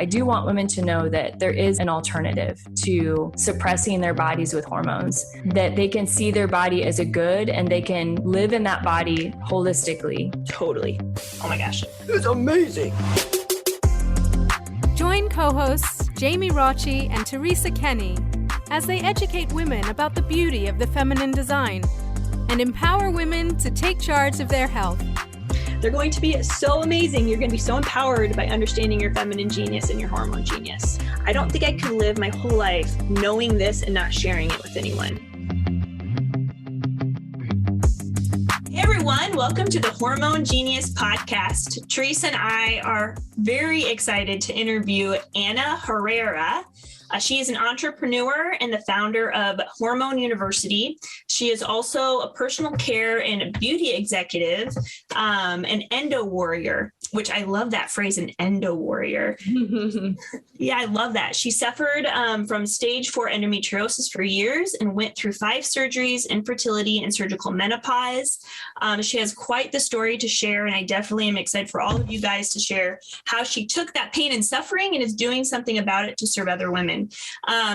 I do want women to know that there is an alternative to suppressing their bodies with hormones, that they can see their body as a good and they can live in that body holistically. Totally. Oh my gosh. It's amazing. Join co-hosts Jamie Rocci and Teresa Kenny as they educate women about the beauty of the feminine design and empower women to take charge of their health. They're going to be so amazing. You're going to be so empowered by understanding your feminine genius and your hormone genius. I don't think I could live my whole life knowing this and not sharing it with anyone. Hey everyone, welcome to the Hormone Genius podcast. Teresa and I are very excited to interview Anna Herrera. She is an entrepreneur and the founder of Hormone University. She is also a personal care and beauty executive, an endo warrior, which I love that phrase, an endo warrior. Yeah, I love that. She suffered from stage 4 endometriosis for years and went through 5 surgeries, infertility, and surgical menopause. She has quite the story to share, and I definitely am excited for all of you guys to share how she took that pain and suffering and is doing something about it to serve other women.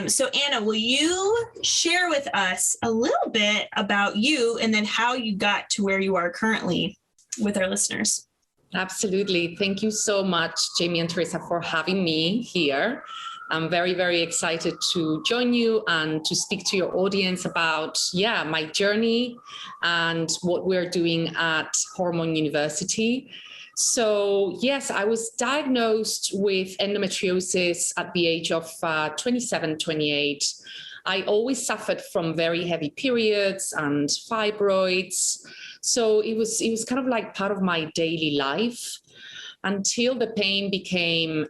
So Anna, will you share with us a little bit about you and then how you got to where you are currently with our listeners? Absolutely. Thank you so much, Jamie and Teresa, for having me here. I'm very, very excited to join you and to speak to your audience about, my journey and what we're doing at Hormone University. So yes, I was diagnosed with endometriosis at the age of 27, 28. I always suffered from very heavy periods and fibroids. So it was kind of like part of my daily life until the pain became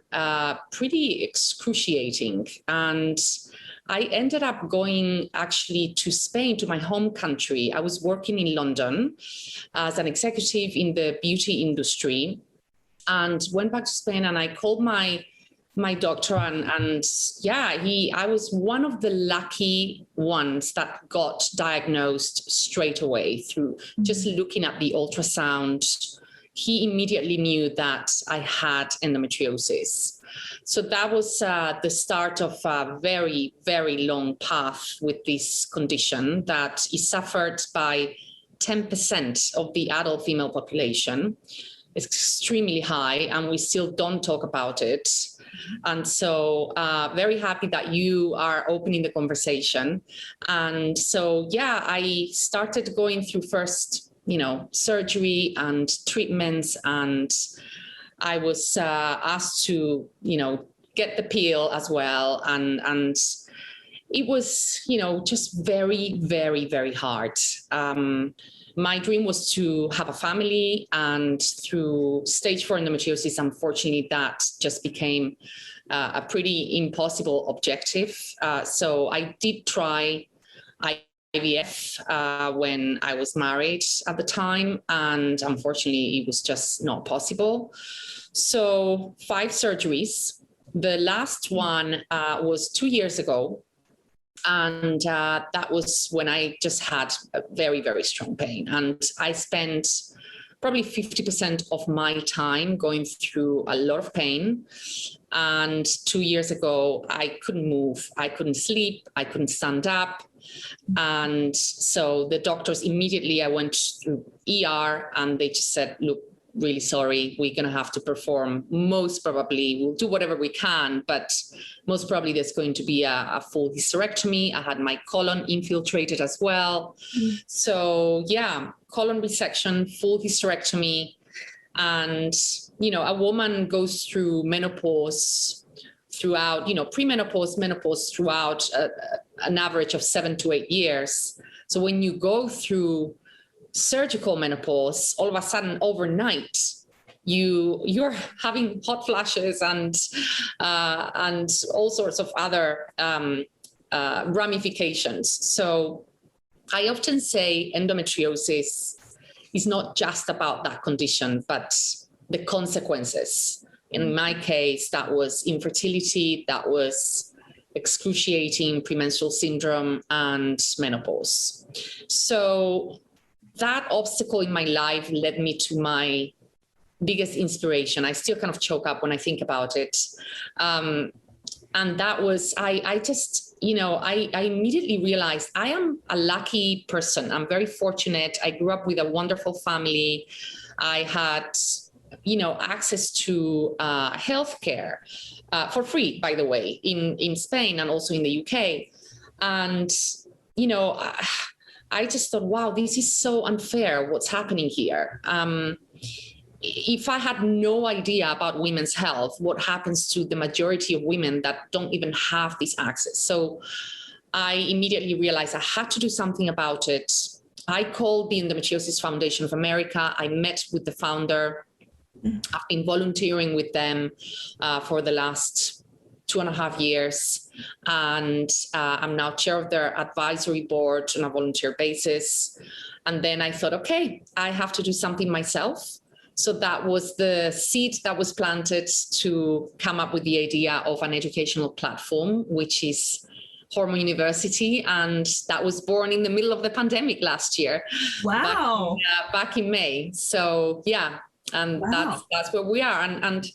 pretty excruciating. And I ended up going actually to Spain, to my home country. I was working in London as an executive in the beauty industry and went back to Spain, and I called my doctor I was one of the lucky ones that got diagnosed straight away through just looking at the ultrasound. He immediately knew that I had endometriosis. So that was the start of a very, very long path with this condition that is suffered by 10% of the adult female population. It's extremely high, and we still don't talk about it. And so very happy that you are opening the conversation. And so, I started going through first, surgery and treatments, and I was asked to, get the pill as well. And it was, just very, very, very hard. My dream was to have a family, and through stage 4 endometriosis, unfortunately, that just became a pretty impossible objective. So I did try IVF when I was married at the time, and unfortunately, it was just not possible. So 5 surgeries. The last one was 2 years ago. And that was when I just had a very, very strong pain. And I spent probably 50% of my time going through a lot of pain. And 2 years ago, I couldn't move. I couldn't sleep. I couldn't stand up. And so the doctors immediately, I went through ER, and they just said, look, really sorry, we're going to have to perform. Most probably, we'll do whatever we can, but most probably there's going to be a full hysterectomy. I had my colon infiltrated as well. So colon resection, full hysterectomy. And, a woman goes through menopause throughout, premenopause, menopause throughout an average of 7 to 8 years. So when you go through surgical menopause, all of a sudden overnight, you're having hot flashes and all sorts of other ramifications. So I often say endometriosis is not just about that condition, but the consequences. In my case, that was infertility, that was excruciating premenstrual syndrome, and menopause. So that obstacle in my life led me to my biggest inspiration. I still kind of choke up when I think about it. And that was, I just, I immediately realized I am a lucky person. I'm very fortunate. I grew up with a wonderful family. I had, access to healthcare for free, by the way, in Spain and also in the UK. And, I just thought, wow, this is so unfair, what's happening here. If I had no idea about women's health, what happens to the majority of women that don't even have this access? So I immediately realized I had to do something about it. I called the Endometriosis Foundation of America. I met with the founder. I've been volunteering with them for the last 2.5 years. And I'm now chair of their advisory board on a volunteer basis. And then I thought, okay, I have to do something myself. So that was the seed that was planted to come up with the idea of an educational platform, which is Hormone University. And that was born in the middle of the pandemic last year. Wow. Back in May. So yeah, and wow. That's where we are. And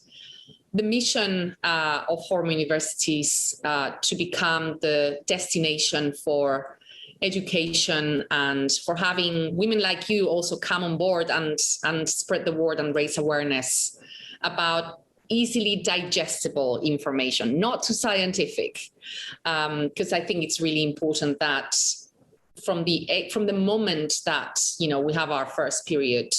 the mission of Hormone University is to become the destination for education and for having women like you also come on board and spread the word and raise awareness about easily digestible information, not too scientific, because I think it's really important that from the moment that we have our first period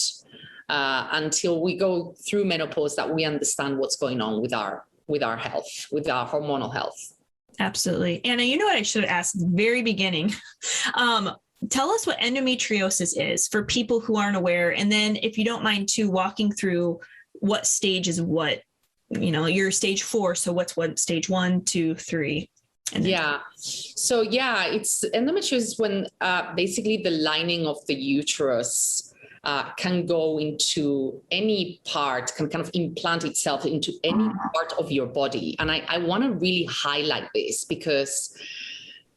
until we go through menopause, that we understand what's going on with our health, with our hormonal health. Absolutely. Anna, you know what I should have asked at the very beginning? Tell us what endometriosis is for people who aren't aware. And then if you don't mind too, walking through what stage is what, you're stage 4. So what's what stage 1, 2, 3? Yeah. So yeah, it's endometriosis when basically the lining of the uterus can go into any part, can kind of implant itself into any part of your body. And I want to really highlight this because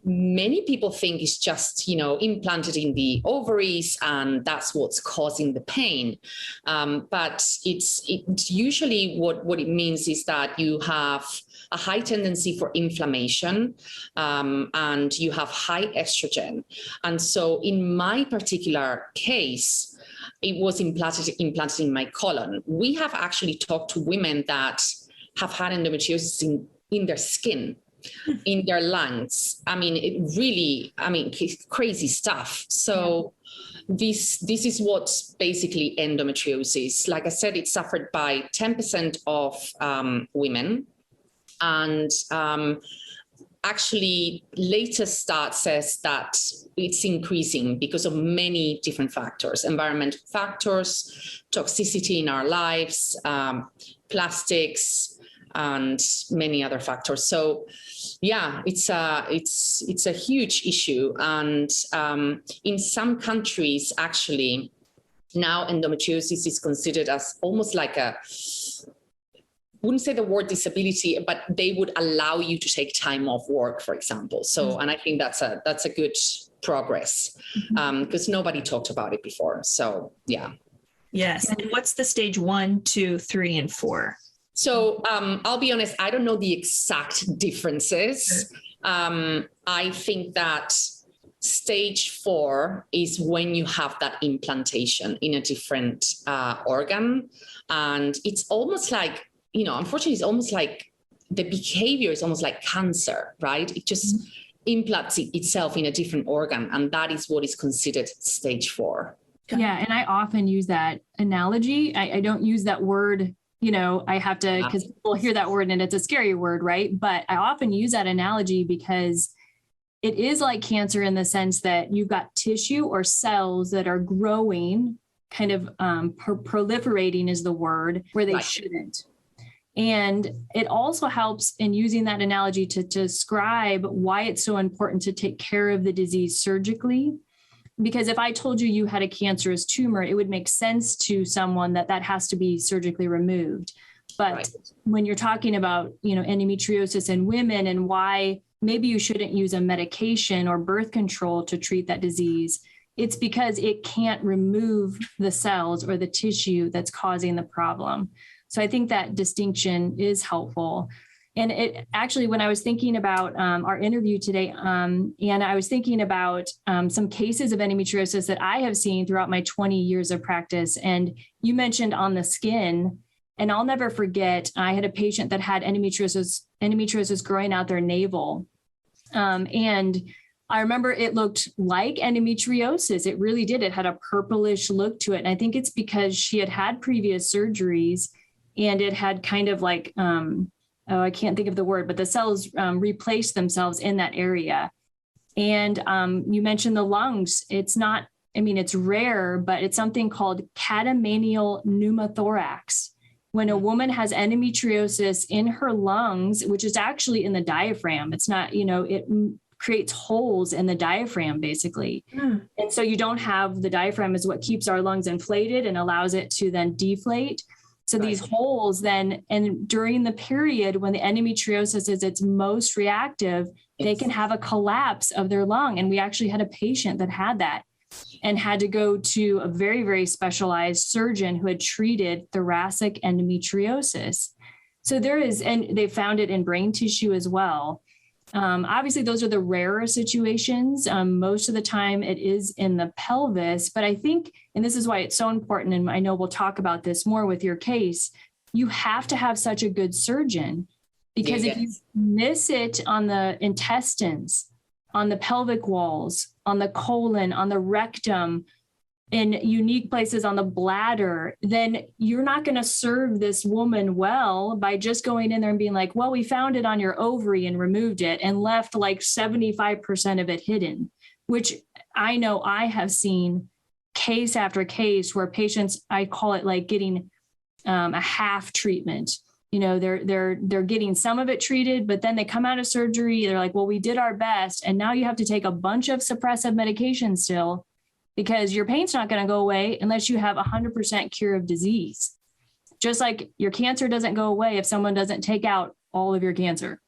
many people think it's just, implanted in the ovaries and that's what's causing the pain. But it's usually what it means is that you have a high tendency for inflammation and you have high estrogen. And so in my particular case, it was implanted in my colon. We have actually talked to women that have had endometriosis in their skin, in their lungs. Crazy stuff. So this is what's basically endometriosis. Like I said, it's suffered by 10% of women. And actually, latest stat says that it's increasing because of many different factors, environmental factors, toxicity in our lives, plastics, and many other factors. So yeah, it's a huge issue. And in some countries, actually, now endometriosis is considered as almost like wouldn't say the word disability, but they would allow you to take time off work, for example. So, and I think that's a good progress because nobody talked about it before. So, yeah. Yes. And what's the stage 1, 2, 3, and 4? So, I'll be honest, I don't know the exact differences. I think that stage 4 is when you have that implantation in a different organ. And it's almost like, unfortunately, it's almost like the behavior is almost like cancer, right? It just implants itself in a different organ. And that is what is considered stage 4. Yeah. And I often use that analogy. I don't use that word, I have to, because people hear that word and it's a scary word, right? But I often use that analogy because it is like cancer in the sense that you've got tissue or cells that are growing, kind of proliferating is the word, where they shouldn't. And it also helps in using that analogy to describe why it's so important to take care of the disease surgically. Because if I told you you had a cancerous tumor, it would make sense to someone that has to be surgically removed. But when you're talking about, endometriosis in women and why maybe you shouldn't use a medication or birth control to treat that disease, it's because it can't remove the cells or the tissue that's causing the problem. So I think that distinction is helpful. And it actually, when I was thinking about our interview today, and I was thinking about some cases of endometriosis that I have seen throughout my 20 years of practice. And you mentioned on the skin, and I'll never forget, I had a patient that had endometriosis growing out their navel. And I remember it looked like endometriosis. It really did. It had a purplish look to it. And I think it's because she had had previous surgeries and it had kind of like, I can't think of the word, but the cells replaced themselves in that area. And you mentioned the lungs. It's not, I mean, it's rare, but it's something called catamenial pneumothorax. When a woman has endometriosis in her lungs, which is actually in the diaphragm, it's not, it creates holes in the diaphragm, basically. And so you don't have, the diaphragm is what keeps our lungs inflated and allows it to then deflate. So these holes then, and during the period when the endometriosis is its most reactive, they can have a collapse of their lung. And we actually had a patient that had that and had to go to a very, very specialized surgeon who had treated thoracic endometriosis. So there is, and they found it in brain tissue as well. Obviously, those are the rarer situations. Most of the time it is in the pelvis, but I think, and this is why it's so important, and I know we'll talk about this more with your case, you have to have such a good surgeon, because if you miss it on the intestines, on the pelvic walls, on the colon, on the rectum, in unique places on the bladder, then you're not going to serve this woman well by just going in there and being like, well, we found it on your ovary and removed it and left like 75% of it hidden, which I know I have seen case after case where patients, I call it like getting a half treatment. They're getting some of it treated, but then they come out of surgery. They're like, well, we did our best. And now you have to take a bunch of suppressive medication still, because your pain's not going to go away unless you have 100% cure of disease. Just like your cancer doesn't go away if someone doesn't take out all of your cancer.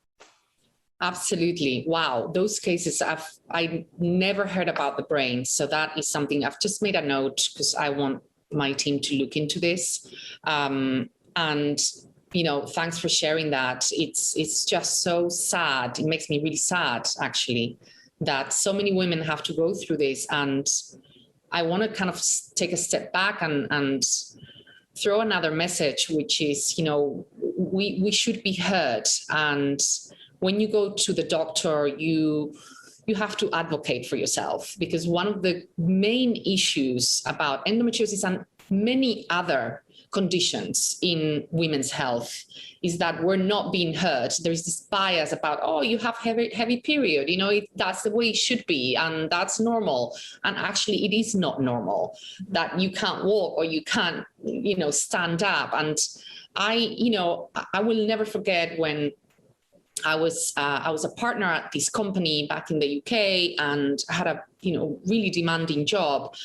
Absolutely. Wow. Those cases, I never heard about the brain. So that is something I've just made a note, because I want my team to look into this. And thanks for sharing that. It's just so sad. It makes me really sad, actually, that so many women have to go through this. And I want to kind of take a step back and throw another message, which is, we should be heard. And when you go to the doctor, you have to advocate for yourself, because one of the main issues about endometriosis and many other conditions in women's health is that we're not being heard. There's this bias about, oh, you have heavy period, that's the way it should be, and that's normal. And actually it is not normal that you can't walk or you can't, stand up. And I will never forget when I was a partner at this company back in the UK, and had a really demanding job.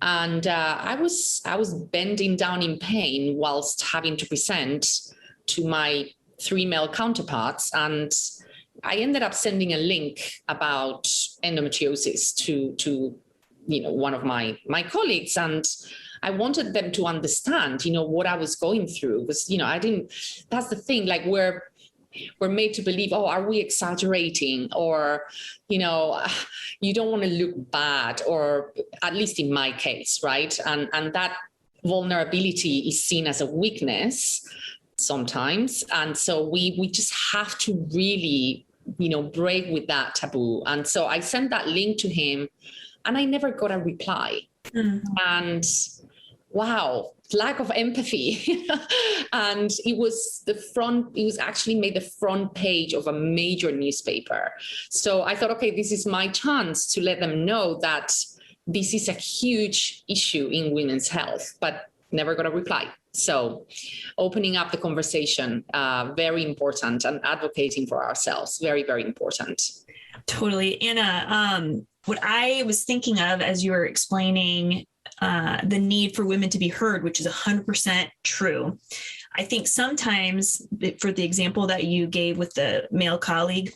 And I was bending down in pain whilst having to present to my 3 male counterparts. And I ended up sending a link about endometriosis to one of my colleagues. And I wanted them to understand, what I was going through. Because, that's the thing, like we're made to believe, oh, are we exaggerating? Or, you don't want to look bad, or at least in my case, right? And that vulnerability is seen as a weakness sometimes. And so we just have to really, break with that taboo. And so I sent that link to him and I never got a reply. And wow, lack of empathy. And it was actually made the front page of a major newspaper. So I thought, okay, this is my chance to let them know that this is a huge issue in women's health, but never got a reply. So opening up the conversation, very important, and advocating for ourselves, very, very important. Totally. Anna, what I was thinking of as you were explaining the need for women to be heard, which is 100% true. I think sometimes, for the example that you gave with the male colleague,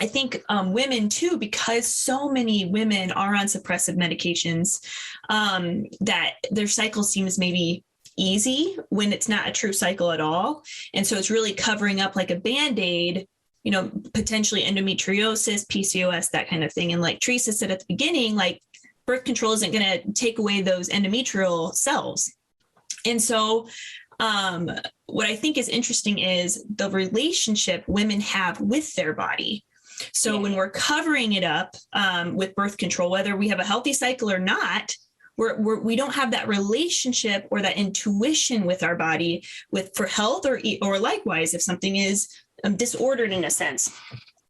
I think women too, because so many women are on suppressive medications, that their cycle seems maybe easy when it's not a true cycle at all. And so it's really covering up like a Band-Aid, potentially endometriosis, PCOS, that kind of thing. And like Teresa said at the beginning, like birth control isn't going to take away those endometrial cells. And so what I think is interesting is the relationship women have with their body. So when we're covering it up with birth control, whether we have a healthy cycle or not, we don't have that relationship or that intuition with our body for health or likewise if something is disordered in a sense.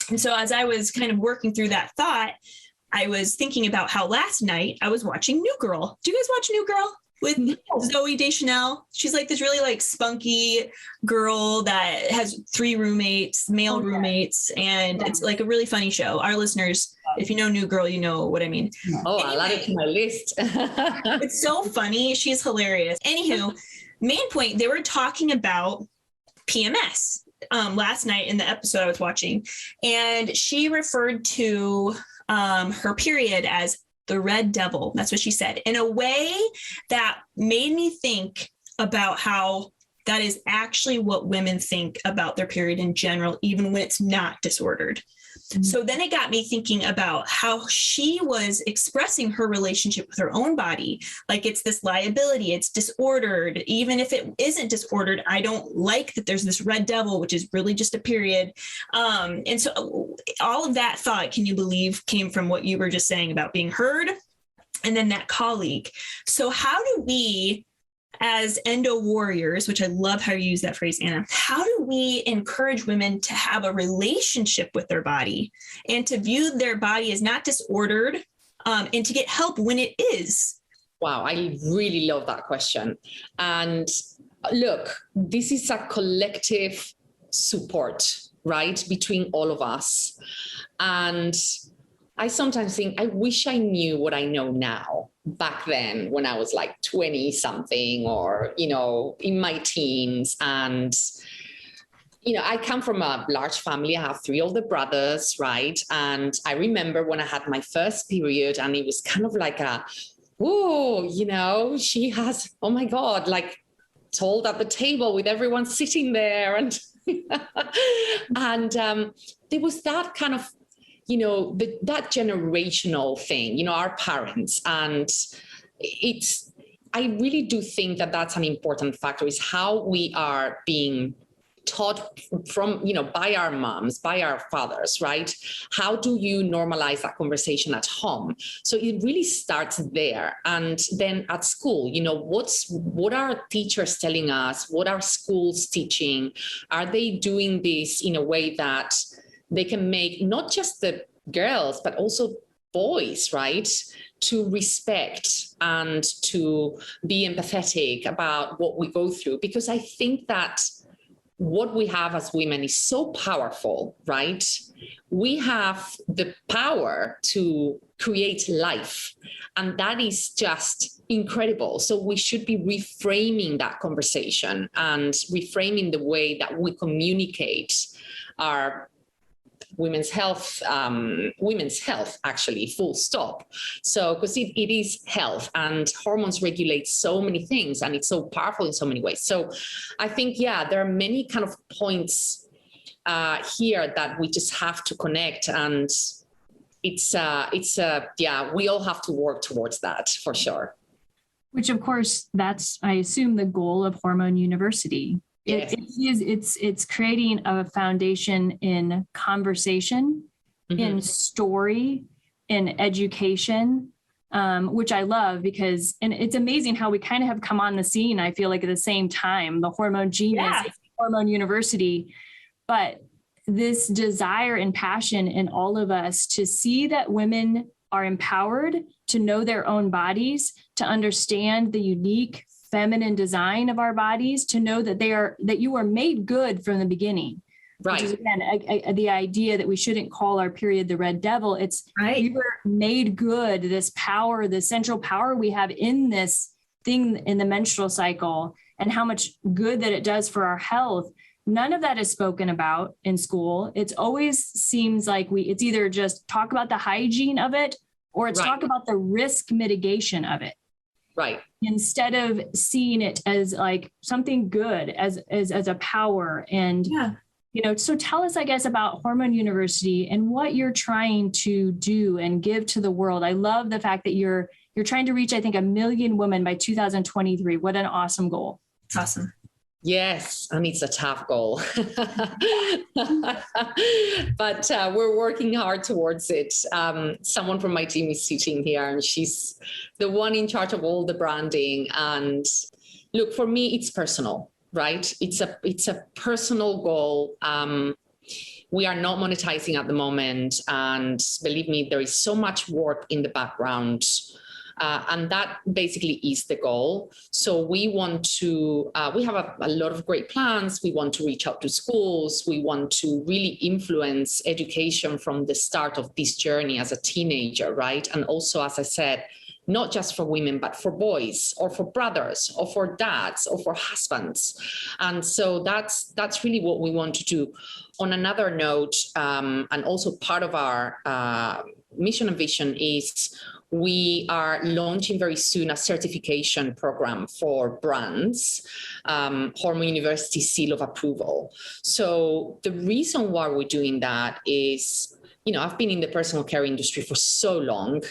And so as I was kind of working through that thought, I was thinking about how last night I was watching New Girl. Do you guys watch New Girl with Zooey Deschanel? She's like this really like spunky girl that has 3 roommates, male roommates, and it's like a really funny show. Our listeners, if you know New Girl, you know what I mean. Oh, anyway, I'll add it to my list. It's so funny. She's hilarious. Anywho, main point, they were talking about PMS last night in the episode I was watching, and she referred to her period as the red devil. That's what she said, in a way that made me think about how that is actually what women think about their period in general, even when it's not disordered. Mm-hmm. So then it got me thinking about how she was expressing her relationship with her own body. Like it's this liability, it's disordered. Even if it isn't disordered, I don't like that there's this red devil, which is really just a period. And so all of that thought, can you believe, came from what you were just saying about being heard and then that colleague. So how do we, as endo warriors, which I love how you use that phrase, Anna, how do we encourage women to have a relationship with their body and to view their body as not disordered, and to get help when it is? Wow, I really love that question. And look, this is a collective support, right, between all of us. And I sometimes think, I wish I knew what I know now back then when I was like 20 something or, in my teens. And, I come from a large family. I have 3 older brothers, right? And I remember when I had my first period and it was kind of like she has, oh my God, like told at the table with everyone sitting there. And, and there was that kind of, that generational thing, our parents. And I really do think that that's an important factor, is how we are being taught from, by our moms, by our fathers, right? How do you normalize that conversation at home? So it really starts there. And then at school, what are teachers telling us? What are schools teaching? Are they doing this in a way that they can make not just the girls, but also boys, right, to respect and to be empathetic about what we go through? Because I think that what we have as women is so powerful, right? We have the power to create life, and that is just incredible. So we should be reframing that conversation and reframing the way that we communicate our women's health, actually, full stop. So, because it is health, and hormones regulate so many things, and it's so powerful in so many ways. So I think, there are many kind of points here that we just have to connect, and we all have to work towards that for sure. Which of course, that's, I assume, the goal of Hormone University. Yes. It's creating a foundation in conversation, mm-hmm. in story, in education, which I love, because, and it's amazing how we kind of have come on the scene, I feel like, at the same time, the Hormone Genius, Hormone University, but this desire and passion in all of us to see that women are empowered to know their own bodies, to understand the unique feminine design of our bodies, to know that that you are made good from the beginning. Right. Which is, again, the idea that we shouldn't call our period the red devil. It's right. We were made good, this power, the central power we have in this thing in the menstrual cycle, and how much good that it does for our health. None of that is spoken about in school. It's always seems like it's either just talk about the hygiene of it or it's talk about the risk mitigation of it. Right. Instead of seeing it as like something good, as a power. And, so tell us, I guess, about Hormone University and what you're trying to do and give to the world. I love the fact that you're trying to reach, I think, 1 million women by 2023. What an awesome goal. It's awesome. Yes, and it's a tough goal, but we're working hard towards it. Someone from my team is sitting here, and she's the one in charge of all the branding. And look, for me, it's personal, right? It's a personal goal. We are not monetizing at the moment, and believe me, there is so much work in the background. And that basically is the goal. So we want to, we have a lot of great plans. We want to reach out to schools. We want to really influence education from the start of this journey as a teenager, right? And also, as I said, not just for women, but for boys or for brothers or for dads or for husbands. And so that's really what we want to do. On another note, and also part of our mission and vision is we are launching very soon a certification program for brands, Hormone University Seal of Approval. So the reason why we're doing that is, I've been in the personal care industry for so long,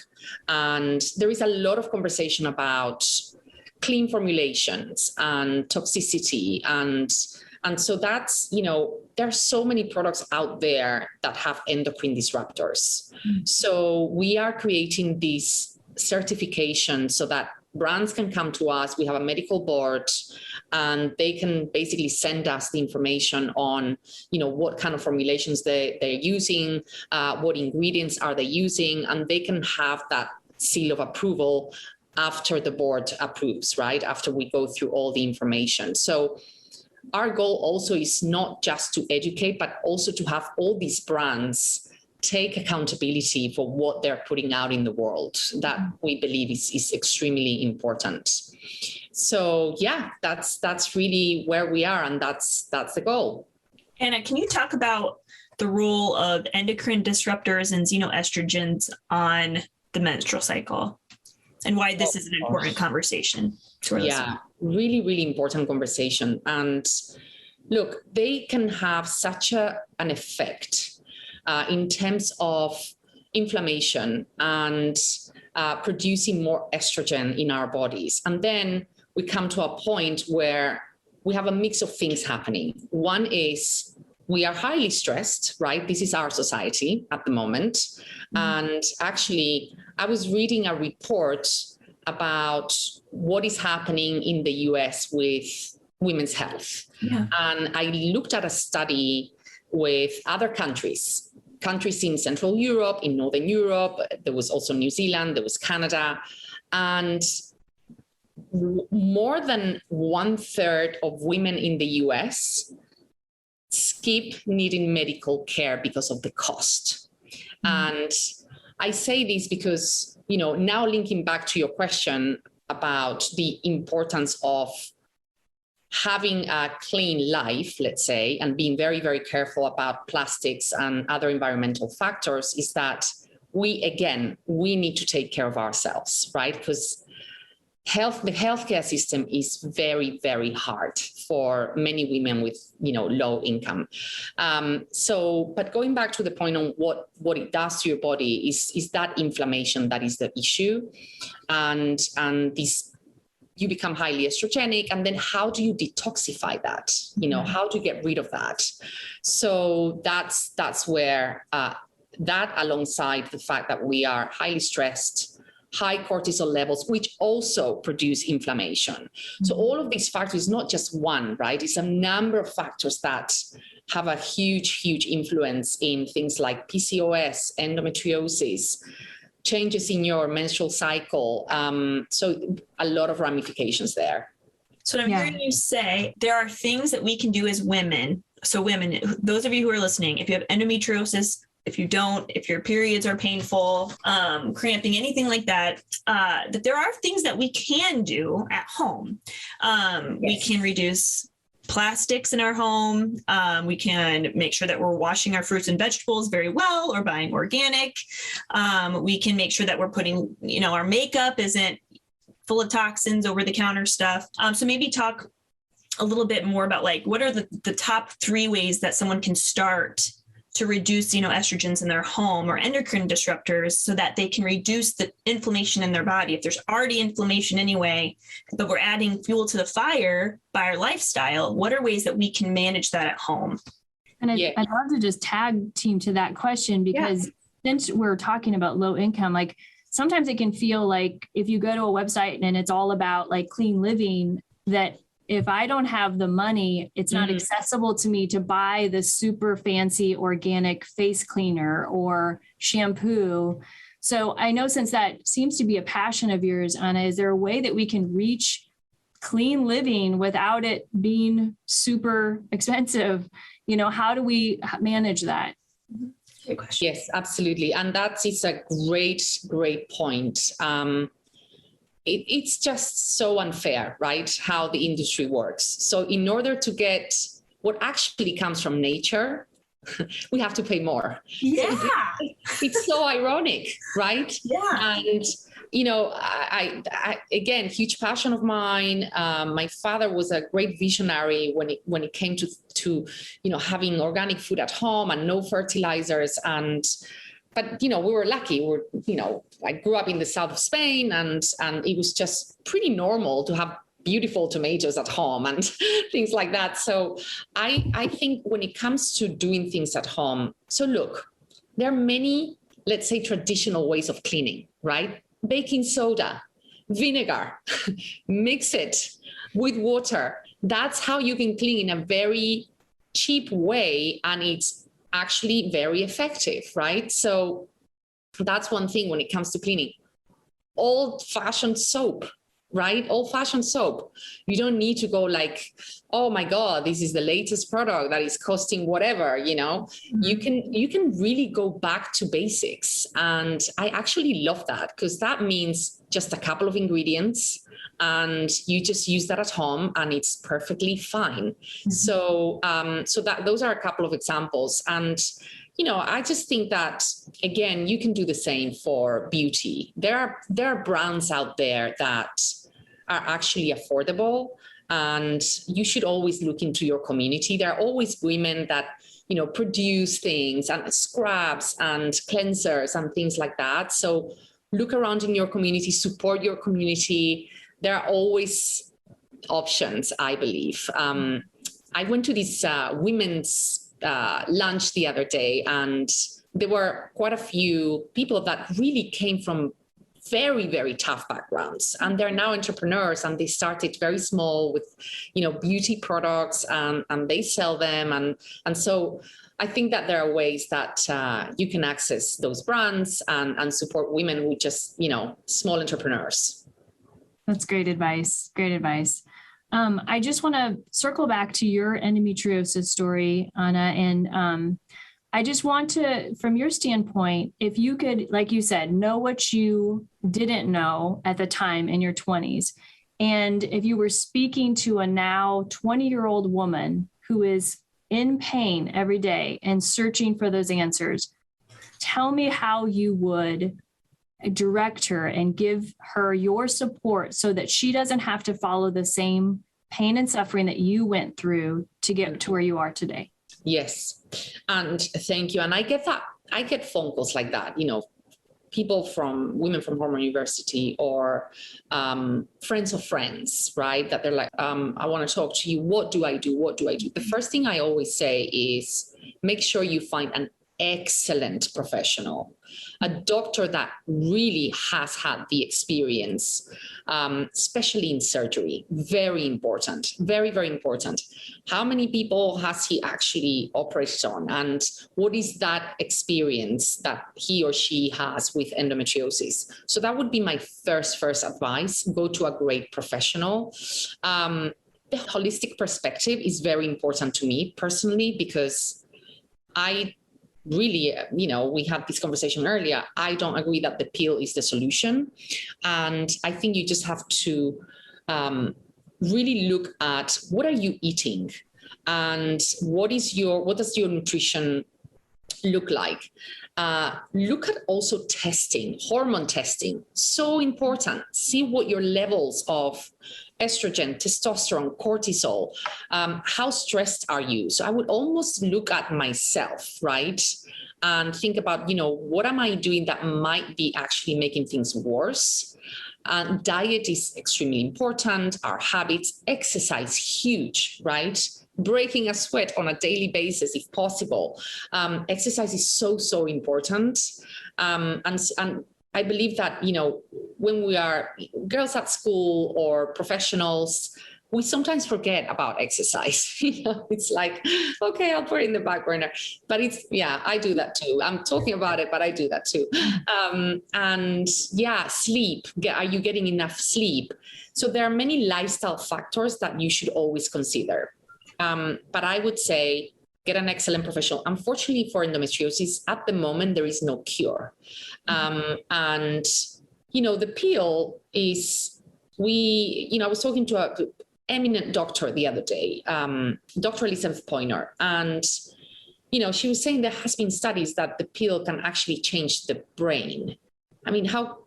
and there is a lot of conversation about clean formulations and toxicity. And so that's, there are so many products out there that have endocrine disruptors. Mm-hmm. So we are creating this certification so that brands can come to us. We have a medical board, and they can basically send us the information on, what kind of formulations they're using, what ingredients are they using, and they can have that seal of approval after the board approves, right? After we go through all the information. So our goal also is not just to educate, but also to have all these brands take accountability for what they're putting out in the world. That we believe is extremely important. So yeah, that's really where we are, and that's the goal. Anna, can you talk about the role of endocrine disruptors and xenoestrogens on the menstrual cycle, and why this is an important conversation to our listeners? Really, really important conversation. And look, they can have such an effect in terms of inflammation and producing more estrogen in our bodies. And then we come to a point where we have a mix of things happening. One is we are highly stressed, right? This is our society at the moment. Mm-hmm. And actually, I was reading a report about what is happening in the US with women's health. Yeah. And I looked at a study with other countries in Central Europe, in Northern Europe. There was also New Zealand, there was Canada. And more than 1/3 of women in the US skip needing medical care because of the cost. Mm-hmm. And I say this because, now linking back to your question about the importance of having a clean life, let's say, and being very, very careful about plastics and other environmental factors, is that we need to take care of ourselves, right? Because the healthcare system is very, very hard for many women with, low income. But going back to the point on what it does to your body is that inflammation that is the issue, and this, you become highly estrogenic, and then how do you detoxify that? How do you get rid of that? So that's where that, alongside the fact that we are highly stressed, high cortisol levels, which also produce inflammation. Mm-hmm. So all of these factors, not just one, right? It's a number of factors that have a huge, huge influence in things like PCOS, endometriosis, changes in your menstrual cycle. So a lot of ramifications there. So what I'm hearing you say, there are things that we can do as women. So women, those of you who are listening, if you have endometriosis, if you don't, if your periods are painful, cramping, anything like that, that there are things that we can do at home. Yes. We can reduce plastics in our home. We can make sure that we're washing our fruits and vegetables very well, or buying organic. We can make sure that we're putting, our makeup isn't full of toxins, over-the-counter stuff. So maybe talk a little bit more about like, what are the top 3 ways that someone can start to reduce, estrogens in their home or endocrine disruptors, so that they can reduce the inflammation in their body. If there's already inflammation anyway, but we're adding fuel to the fire by our lifestyle, what are ways that we can manage that at home? And I'd love to just tag team to that question, because since we're talking about low income, like sometimes it can feel like if you go to a website and it's all about like clean living, that if I don't have the money, it's not accessible to me to buy the super fancy organic face cleaner or shampoo. So I know, since that seems to be a passion of yours, Anna, is there a way that we can reach clean living without it being super expensive? How do we manage that? Good question. Yes, absolutely. And that is a great point. It's just so unfair, right? How the industry works. So in order to get what actually comes from nature, we have to pay more. Yeah. It's so ironic, right? Yeah. And, I again, huge passion of mine. My father was a great visionary when it came to having organic food at home and no fertilizers. But we were lucky. I grew up in the south of Spain, and it was just pretty normal to have beautiful tomatoes at home and things like that. So I think when it comes to doing things at home, so look, there are many, let's say, traditional ways of cleaning, right? Baking soda, vinegar, mix it with water. That's how you can clean in a very cheap way, and it's actually very effective, right? So that's one thing when it comes to cleaning. Old-fashioned soap, right? Old-fashioned soap. You don't need to go like, oh my God, this is the latest product that is costing whatever, You can really go back to basics. And I actually love that, because that means just a couple of ingredients, and you just use that at home and it's perfectly fine. So those are a couple of examples. And, I just think that, again, you can do the same for beauty. There are brands out there that are actually affordable, and you should always look into your community. There are always women that, produce things and scrubs and cleansers and things like that. So look around in your community, support your community. There are always options, I believe. I went to this women's lunch the other day, and there were quite a few people that really came from very, very tough backgrounds, and they're now entrepreneurs, and they started very small with, beauty products, and they sell them. And so I think that there are ways that you can access those brands and support women with just, small entrepreneurs. That's great advice. Great advice. I just want to circle back to your endometriosis story, Anna. And I just want to, from your standpoint, if you could, like you said, know what you didn't know at the time in your 20s. And if you were speaking to a now 20-year-old woman who is in pain every day and searching for those answers, tell me how you would direct her and give her your support so that she doesn't have to follow the same pain and suffering that you went through to get to where you are today. Yes. And thank you. And I get phone calls like that, women from Hormone University, or friends of friends, right? That they're like, I want to talk to you. What do I do? What do I do? The first thing I always say is make sure you find an excellent professional, a doctor that really has had the experience, especially in surgery. Very important, very, very important. How many people has he actually operated on? And what is that experience that he or she has with endometriosis? So that would be my first advice. Go to a great professional. The holistic perspective is very important to me personally, because I really, we had this conversation earlier. I don't agree that the pill is the solution. And I think you just have to really look at what are you eating and what does your nutrition look like. Look at also testing, hormone testing, so important. See what your levels of estrogen, testosterone, cortisol, how stressed are you? So I would almost look at myself, right? And think about, what am I doing that might be actually making things worse? Diet is extremely important. Our habits, exercise, huge, right? Breaking a sweat on a daily basis, if possible. Exercise is so important. And I believe that, when we are girls at school or professionals, we sometimes forget about exercise. It's like, okay, I'll put it in the back burner. But I do that too. I'm talking about it, but I do that too. Sleep. Are you getting enough sleep? So there are many lifestyle factors that you should always consider. But I would say, get an excellent professional. Unfortunately for endometriosis, at the moment, there is no cure. The pill is, I was talking to a eminent doctor the other day, Dr. Elizabeth Poyner, and she was saying there has been studies that the pill can actually change the brain. I mean, how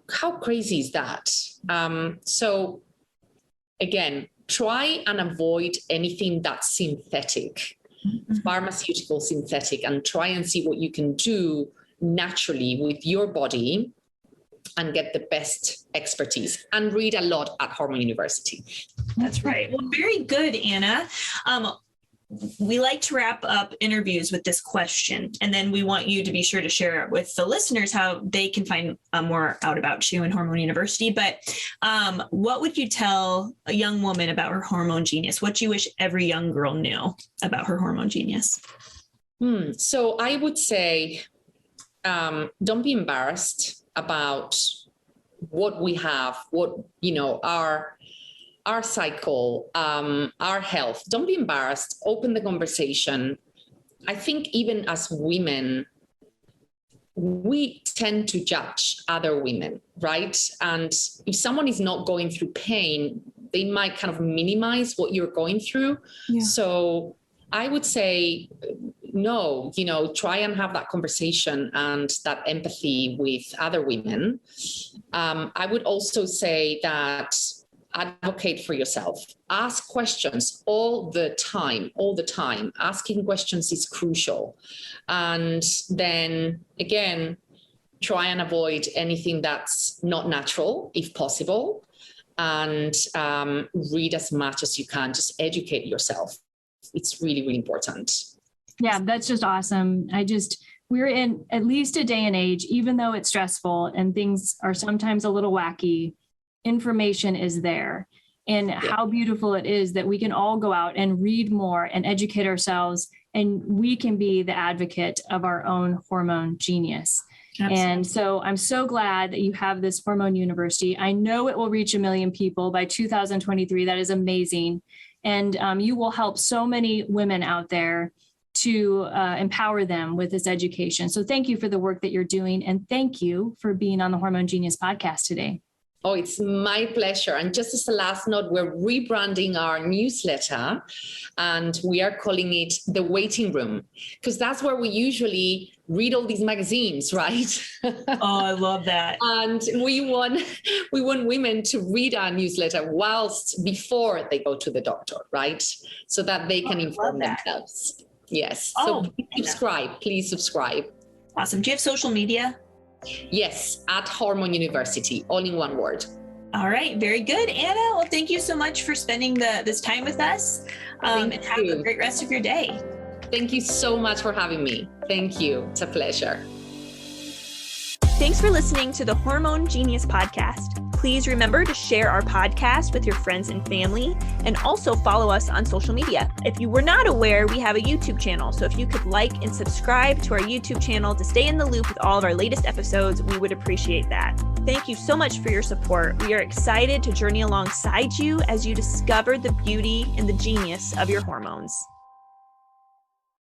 crazy is that? So again, try and avoid anything that's synthetic, pharmaceutical synthetic, and try and see what you can do naturally with your body and get the best expertise, and read a lot at Hormone University. That's right. Well, very good, Anna. We like to wrap up interviews with this question, and then we want you to be sure to share with the listeners how they can find more out about you and Hormone University. But what would you tell a young woman about her hormone genius? What do you wish every young girl knew about her hormone genius? So I would say, don't be embarrassed about what we have, our cycle, our health. Don't be embarrassed. Open the conversation. I think even as women, we tend to judge other women, right? And if someone is not going through pain, they might kind of minimize what you're going through. Yeah. So I would say, no, try and have that conversation and that empathy with other women. I would also say that advocate for yourself. Ask questions all the time. Asking questions is crucial. And then again, try and avoid anything that's not natural, if possible. And read as much as you can. Just educate yourself. It's really, really important. Yeah, that's just awesome. We're in at least a day and age, even though it's stressful and things are sometimes a little wacky, information is there. And how beautiful it is that we can all go out and read more and educate ourselves, and we can be the advocate of our own hormone genius. Absolutely. And so I'm so glad that you have this Hormone University. I know it will reach 1 million people by 2023. That is amazing. And you will help so many women out there to empower them with this education. So thank you for the work that you're doing. And thank you for being on the Hormone Genius podcast today. Oh, it's my pleasure. And just as a last note, we're rebranding our newsletter and we are calling it The Waiting Room, because that's where we usually read all these magazines, right? Oh, I love that. And we want women to read our newsletter before they go to the doctor, right? So that they can inform themselves. Yes. So please subscribe. Awesome. Do you have social media? Yes, at Hormone University, all in one word. All right, very good, Anna. Well, thank you so much for spending this time with us, and have a great rest of your day. Thank you so much for having me. Thank you. It's a pleasure. Thanks for listening to the Hormone Genius podcast. Please remember to share our podcast with your friends and family, and also follow us on social media. If you were not aware, we have a YouTube channel. So if you could like and subscribe to our YouTube channel to stay in the loop with all of our latest episodes, we would appreciate that. Thank you so much for your support. We are excited to journey alongside you as you discover the beauty and the genius of your hormones.